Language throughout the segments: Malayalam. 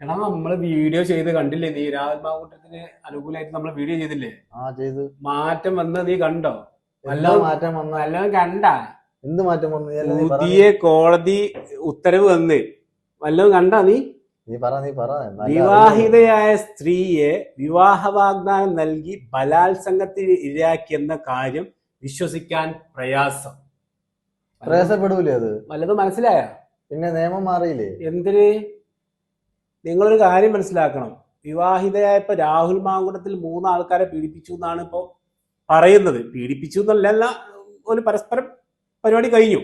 എടാ നമ്മള് വീഡിയോ ചെയ്ത് കണ്ടില്ലേ നീ രാഹുൽ മാങ്കൂട്ടത്തിന് അനുകൂലമായിട്ട് നമ്മൾ വീഡിയോ ചെയ്തില്ലേ? ചെയ്ത്. മാറ്റം വന്ന നീ കണ്ടോ? എന്താ വല്ലതും മാറ്റം വന്ന? വല്ലതും കണ്ടാ? എന്ത് മാറ്റം വന്നു? നീ പറ. പുതിയ കോടതി ഉത്തരവ് വന്ന് വല്ലതും കണ്ടാ നീ? നീ പറ നല്ല അറിയുള്ളൂ. വിവാഹിതയായ സ്ത്രീയെ വിവാഹ വാഗ്ദാനം നൽകി ബലാത്സംഗത്തിന് ഇരയാക്കിയെന്ന കാര്യം വിശ്വസിക്കാൻ പ്രയാസം. പ്രയാസപ്പെടൂലേ അത്? വല്ലതും മനസ്സിലായ? പിന്നെ നിയമം മാറിയില്ലേ? എന്തിന്? നിങ്ങളൊരു കാര്യം മനസ്സിലാക്കണം. വിവാഹിതയായപ്പോ രാഹുൽ മാങ്കുടത്തിൽ 3 ആൾക്കാരെ പീഡിപ്പിച്ചു എന്നാണ് ഇപ്പോ പറയുന്നത്. പീഡിപ്പിച്ചു എന്നല്ല, ഒരു പരസ്പരം പരിപാടി കഴിഞ്ഞു.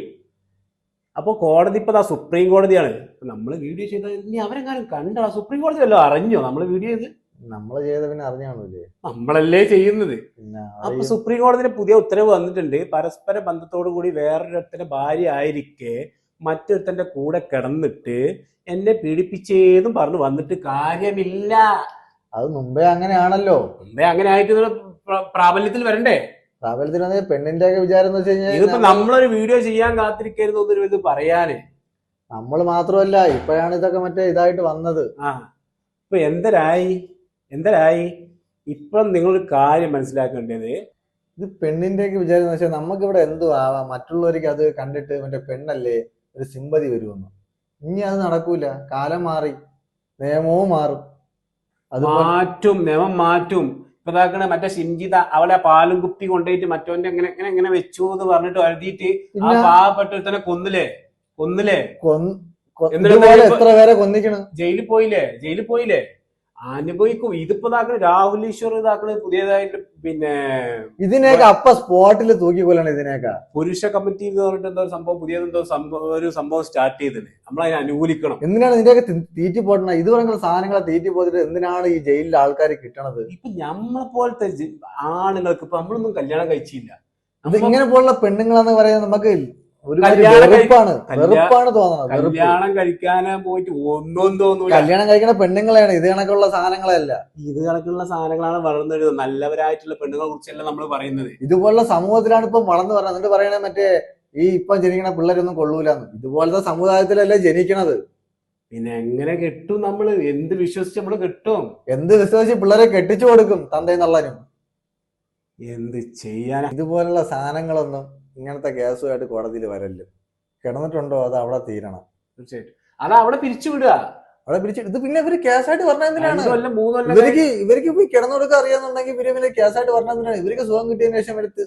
അപ്പൊ കോടതി ഇപ്പൊ സുപ്രീം കോടതിയാണ്. നമ്മൾ വീഡിയോ ചെയ്ത ഇനി അവരെങ്ങാനും കണ്ടോ? സുപ്രീം കോടതി വല്ലോ അറിഞ്ഞോ നമ്മൾ വീഡിയോ ചെയ്ത്? നമ്മള് ചെയ്ത പിന്നെ അറിഞ്ഞാണല്ലേ? നമ്മളല്ലേ ചെയ്യുന്നത്. പിന്നെ അപ്പൊ സുപ്രീം കോടതിയുടെ പുതിയ ഉത്തരവ് വന്നിട്ടുണ്ട്. പരസ്പര ബന്ധത്തോടു കൂടി വേറൊരുത്തന്റെ ഭാര്യ ആയിരിക്കെ മറ്റൊരുത്തന്റെ കൂടെ കിടന്നിട്ട് എന്നെ പീഡിപ്പിച്ചേന്നും പറഞ്ഞു വന്നിട്ട് കാര്യമില്ല. അത് മുമ്പേ അങ്ങനെയാണല്ലോ. മുമ്പേ അങ്ങനെ ആയിട്ട് പ്രാബല്യത്തിൽ വരണ്ടേ? പ്രാബല്യത്തിൽ വന്ന പെണ്ണിന്റെ ഒക്കെ വിചാരം എന്ന് വെച്ച് കഴിഞ്ഞാൽ ഇതിപ്പോ നമ്മളൊരു വീഡിയോ ചെയ്യാൻ കാത്തിരിക്കരുത് എന്നൊരു ഇത് പറയാന്. നമ്മൾ മാത്രമല്ല, ഇപ്പോഴാണ് ഇതൊക്കെ മറ്റേ ഇതായിട്ട് വന്നത്. ഇപ്പൊ എന്തരായി ഇപ്പം നിങ്ങളൊരു കാര്യം മനസ്സിലാക്കേണ്ടത്, ഇത് പെണ്ണിന്റെ ഒക്കെ വിചാരം എന്ന് വെച്ചാൽ നമുക്ക് ഇവിടെ എന്തു ആവാം, മറ്റുള്ളവർക്ക് അത് കണ്ടിട്ട് മറ്റേ പെണ്ണല്ലേ ഒരു സിമ്പതി വരുമെന്ന്. ഇനി അത് നടക്കൂല. കാലം മാറി, നിയമവും മാറും. നിയമം മാറ്റും. ഇപ്പൊ ഇതാക്കണ മറ്റേ ഷിംജിത അവളെ പാലും കുപ്പി കൊണ്ടുപോയിട്ട് മറ്റോന്റെ എങ്ങനെ എങ്ങനെ വെച്ചു എന്ന് പറഞ്ഞിട്ട് എഴുതിയിട്ട് ആ പാവപ്പെട്ട കൊന്നില്ലേ. എത്ര പേരെ കൊന്നിക്കണം. ജയിലിൽ പോയില്ലേ അനുഭവിക്കും. ഇതിപ്പോ ഇതാക്കണ രാഹുൽ ഈശ്വർ ഇതാക്കണ പുതിയതായിട്ട് പിന്നെ ഇതിനെയൊക്കെ അപ്പ സ്പോട്ടിൽ തൂക്കിക്കൊല്ലണം. ഇതിനെയൊക്കെ പുരുഷ കമ്മിറ്റി എന്ന് പറഞ്ഞിട്ട് എന്തോ സംഭവം പുതിയതെന്തോ ഒരു സംഭവം സ്റ്റാർട്ട് ചെയ്തിട്ട് നമ്മളതിനെ അനുകൂലിക്കണം. എന്തിനാണ് ഇതിന്റെയൊക്കെ തീറ്റി പോട്ടണം? ഇത് പറയുന്ന സാധനങ്ങളെ തീറ്റി പോയിട്ട് എന്തിനാണ് ഈ ജയിലിലെ ആൾക്കാർ കിട്ടണത്? ഇപ്പൊ നമ്മളെ പോലത്തെ ആണുങ്ങൾക്ക് ഇപ്പൊ നമ്മളൊന്നും കല്യാണം കഴിച്ചില്ല. ഇങ്ങനെ പോലുള്ള പെണ്ണുങ്ങളെന്ന് പറയുന്നത് നമുക്ക് വെറുപ്പാണ് തോന്നുന്നത്. കല്യാണം കഴിക്കാനാ പോയിട്ട് ഒന്നും തോന്നൂല. കല്യാണം കഴിക്കുന്ന പെണ്ണുങ്ങളെയാണ്, ഇത് കണക്കുള്ള സാധനങ്ങളല്ല. ഇത് കണക്കുള്ള സാധനങ്ങളാണ് വളർന്നു വരുന്നത്. നല്ലവരായിട്ടുള്ള പെണ്ണുങ്ങളെ കുറിച്ചല്ല നമ്മൾ പറയുന്നത്. ഇതുപോലുള്ള സമൂഹത്തിലാണ് ഇപ്പൊ വളർന്നു പറഞ്ഞത്. എന്നിട്ട് പറയണേ മറ്റേ ഈ ഇപ്പൊ ജനിക്കണ പിള്ളേരൊന്നും കൊള്ളൂലെന്ന്. ഇതുപോലത്തെ സമുദായത്തിലല്ലേ ജനിക്കണത്. പിന്നെ എങ്ങനെ കെട്ടും? നമ്മള് എന്ത് വിശ്വസിച്ച് നമ്മള് കെട്ടും? എന്ത് വിശ്വസിച്ച് പിള്ളേരെ കെട്ടിച്ചു കൊടുക്കും തന്തയും തള്ളനും? എന്ത് ചെയ്യാനാ? ഇതുപോലുള്ള സാധനങ്ങളൊന്നും ഇങ്ങനത്തെ കേസുമായിട്ട് കോടതിയിൽ വരല്ലോ. കിടന്നിട്ടുണ്ടോ അത് അവിടെ തീരണം. തീർച്ചയായിട്ടും അത് അവിടെ പിരിച്ചുവിടുക. അവിടെ പിരിച്ചു ഇത് പിന്നെ ഇവര് കേസായിട്ട് പറഞ്ഞ എന്തിനാണ്? 3 കൊല്ലം ഇവർക്ക് പോയി കിടന്നുകൊടുക്കാൻ അറിയാന്നുണ്ടെങ്കിൽ ഇവര് പിന്നെ കേസായിട്ട് പറഞ്ഞ എന്തിനാണ്? ഇവർക്ക് സുഖം കിട്ടിയതിനു ശേഷം എടുത്ത്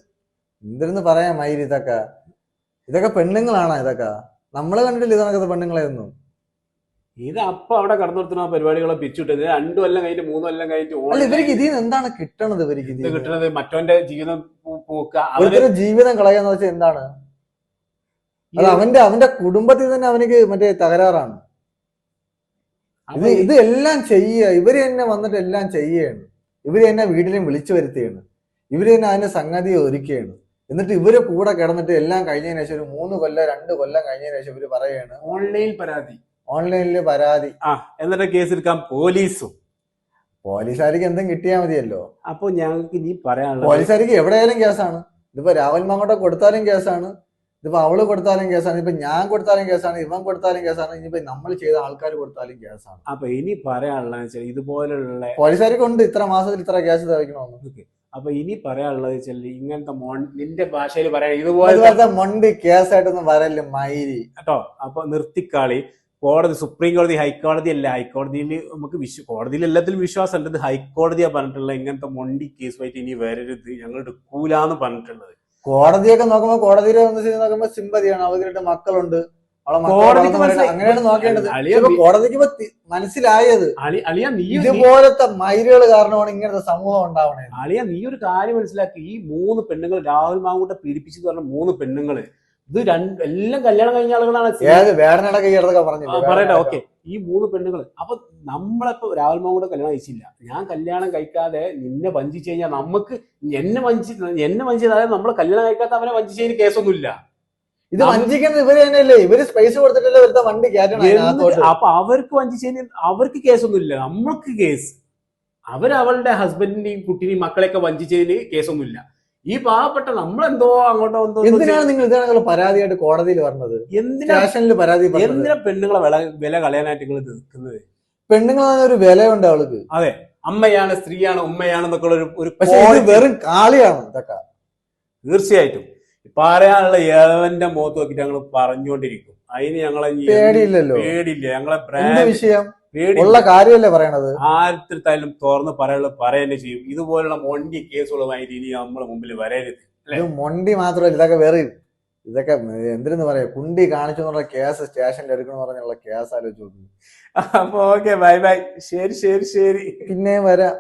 എന്തിരുന്ന് പറയാൻ മയില്? ഇതൊക്കെ പെണ്ണുങ്ങളാണ്. ഇതൊക്കെ നമ്മള് കണ്ടിട്ടില്ല ഇതൊക്കെ പെണ്ണുങ്ങളെ ഒന്നും. ഇത് അപ്പൊ അവിടെ കടന്നു നിർത്തുന്ന പരിപാടികളെ പിരിച്ചുവിട്ടത് 2 കൊല്ലം കഴിഞ്ഞിട്ട് 3 കൊല്ലം കഴിഞ്ഞിട്ട് ഇവർക്ക് ഇതിൽ നിന്ന് എന്താണ് കിട്ടണത്? ഇവർക്ക് ഇത് കിട്ടണത് മറ്റവന്റെ ജീവിതം അവരുടെ ജീവിതം കളയാന്ന് വെച്ചാൽ എന്താണ്? അത് അവന്റെ കുടുംബത്തിൽ തന്നെ അവനക്ക് മറ്റേ തകരാറാണ്. ഇത് എല്ലാം ചെയ്യുക ഇവര് തന്നെ വന്നിട്ട് എല്ലാം ചെയ്യുകയാണ്. ഇവര് തന്നെ വീട്ടിലും വിളിച്ചു വരുത്തുകയാണ്. ഇവര് തന്നെ അതിന്റെ സംഗതി ഒരുക്കുകയാണ്. എന്നിട്ട് ഇവര് കൂടെ കിടന്നിട്ട് എല്ലാം കഴിഞ്ഞതിന് ശേഷം ഒരു 3 കൊല്ലം 2 കൊല്ലം കഴിഞ്ഞതിന് ശേഷം ഇവര് പറയുകയാണ് ഓൺലൈനില് പരാതി. എന്നിട്ട് കേസ് എടുക്കാൻ പോലീസുകാർക്ക് എന്തും കിട്ടിയാൽ മതിയല്ലോ. അപ്പൊ ഞങ്ങൾക്ക് ഇനി പറയാനുള്ളത്, പോലീസുകാർക്ക് എവിടെയായാലും കേസാണ്. ഇതിപ്പോ രാഹുൽ മാങ്കോട്ടെ കൊടുത്താലും കേസാണ്, ഇതിപ്പോ അവള് കൊടുത്താലും കേസാണ്, ഇപ്പൊ ഞാൻ കൊടുത്താലും കേസാണ്, ഇവൻ കൊടുത്താലും കേസാണ്, ഇനിയിപ്പോ നമ്മൾ ചെയ്ത ആൾക്കാർ കൊടുത്താലും കേസാണ്. അപ്പൊ ഇനി പറയാനുള്ള ഇതുപോലുള്ള പോലീസുകാർക്ക് ഉണ്ട് ഇത്ര മാസത്തിൽ ഇത്ര കേസ് തയ്ക്കണമെന്ന്. അപ്പൊ ഇനി പറയാനുള്ളത് വെച്ചാൽ ഇങ്ങനത്തെ നിന്റെ ഭാഷയിൽ പറയാൻ ഇതുപോലത്തെ മൊണ്ട് കേസായിട്ടൊന്നും വരല്ലേ മയിരി കേട്ടോ. അപ്പൊ നിർത്തിക്കാളി. കോടതി സുപ്രീം കോടതി ഹൈക്കോടതി അല്ല. ഹൈക്കോടതിയിൽ നമുക്ക് കോടതിയിൽ എല്ലാത്തിലും വിശ്വാസം ഉണ്ട്. ഹൈക്കോടതിയാ പറഞ്ഞിട്ടുള്ളത് ഇങ്ങനത്തെ മൊണ്ടി കേസുമായിട്ട് ഇനി വരരുത്, ഞങ്ങൾ എടുക്കൂലെന്ന് പറഞ്ഞിട്ടുള്ളത്. കോടതിയൊക്കെ നോക്കുമ്പോ കോടതിയിൽ നോക്കുമ്പോ സിമ്പതിയാണ്. അവർക്ക് മക്കളുണ്ട്, അങ്ങനെയാണ് നോക്കേണ്ടത്. കോടതിക്ക് മനസ്സിലായത് ഇതുപോലത്തെ മൈലുകൾ കാരണമാണ് ഇങ്ങനത്തെ സമൂഹം ഉണ്ടാവണേ. നീ ഒരു കാര്യം മനസ്സിലാക്കി. ഈ 3 പെണ്ണുങ്ങൾ രാഹുൽ മാങ്കൂട്ടെ പീഡിപ്പിച്ചെന്ന് പറഞ്ഞ 3 പെണ്ണുങ്ങള് ഇത് എല്ലാം കല്യാണം കഴിഞ്ഞ ആളുകളാണ്. പറയട്ടെ, ഓക്കെ. ഈ 3 പെണ്ണുങ്ങള്. അപ്പൊ നമ്മളിപ്പോ രാഹുൽ മാങ്കൂടെ കല്യാണം കഴിച്ചില്ല, ഞാൻ കല്യാണം കഴിക്കാതെ നിന്നെ വഞ്ചിച്ചു കഴിഞ്ഞാൽ നമുക്ക് എന്നെ വഞ്ചി അതായത് നമ്മളെ കല്യാണം കഴിക്കാത്ത അവനെ വഞ്ചിച്ചതിന് കേസൊന്നുമില്ല. ഇത് വഞ്ചിക്കുന്നത് ഇവര് തന്നെയല്ലേ? ഇവര് സ്പേസ് കൊടുത്തിട്ടല്ലേ ഇവരുടെ വണ്ടി കയറ്റണം. അപ്പൊ അവർക്ക് വഞ്ചിച്ചതിന് അവർക്ക് കേസൊന്നുമില്ല, നമ്മൾക്ക് കേസ്. അവരുടെ ഹസ്ബൻഡിന്റെയും കുട്ടിനെയും മക്കളെയൊക്കെ വഞ്ചിച്ചതിന് കേസൊന്നുമില്ല. ഈ പാവപ്പെട്ട നമ്മളെന്തോ അങ്ങോട്ടോ എന്തോ. എന്തിനാണ് നിങ്ങൾ ഇതാണ് പരാതിയായിട്ട് കോടതിയിൽ പറഞ്ഞത്? എന്തിനാ പെണ്ണുങ്ങളെ വില കളയാനായിട്ട് നിങ്ങൾ നിൽക്കുന്നത്? പെണ്ണുങ്ങളാണ് ഒരു വിലയുണ്ട് അവൾക്ക്. അതെ, അമ്മയാണ്, സ്ത്രീയാണ്, ഉമ്മയാണെന്നൊക്കെ ഉള്ള ഒരു പക്ഷെ ഇത് quality. വെറും കാളിയാണ് ഇതൊക്കെ. തീർച്ചയായിട്ടും പറയാനുള്ള ഏവന്റെ മുഖത്ത് നോക്കിയിട്ട് ഞങ്ങൾ പറഞ്ഞുകൊണ്ടിരിക്കും. അതിന് ഞങ്ങളെ പേടിയില്ലല്ലോ. പേടിയില്ല. ഞങ്ങളെ എന്ത് ബ്രാൻഡ് വിഷയം പേടി ഉള്ള കാര്യമല്ലേ പറയണത്. ആർത്തിട്ടായാലും തുറന്ന് പറയാനുള്ളത് പറയുകയും ചെയ്യും. ഇതുപോലുള്ള മൊണ്ടി കേസുകളുമായിട്ട് ഇനി നമ്മളെ മുമ്പിൽ വരരുത്. ഇത് മൊണ്ടി മാത്രമല്ല, ഇതൊക്കെ വേറെ ഇതൊക്കെ എന്തിനെന്ന് പറയാ, കുണ്ടി കാണിച്ചു എന്നുള്ള കേസ് സ്റ്റേഷനിൽ എടുക്കണമെന്ന് പറഞ്ഞുള്ള കേസ് ആലോചിച്ചു നോക്കുന്നു. അപ്പൊ ഓക്കെ, ബൈ ബൈ. ശരി ശരി ശരി. പിന്നെ വരാം.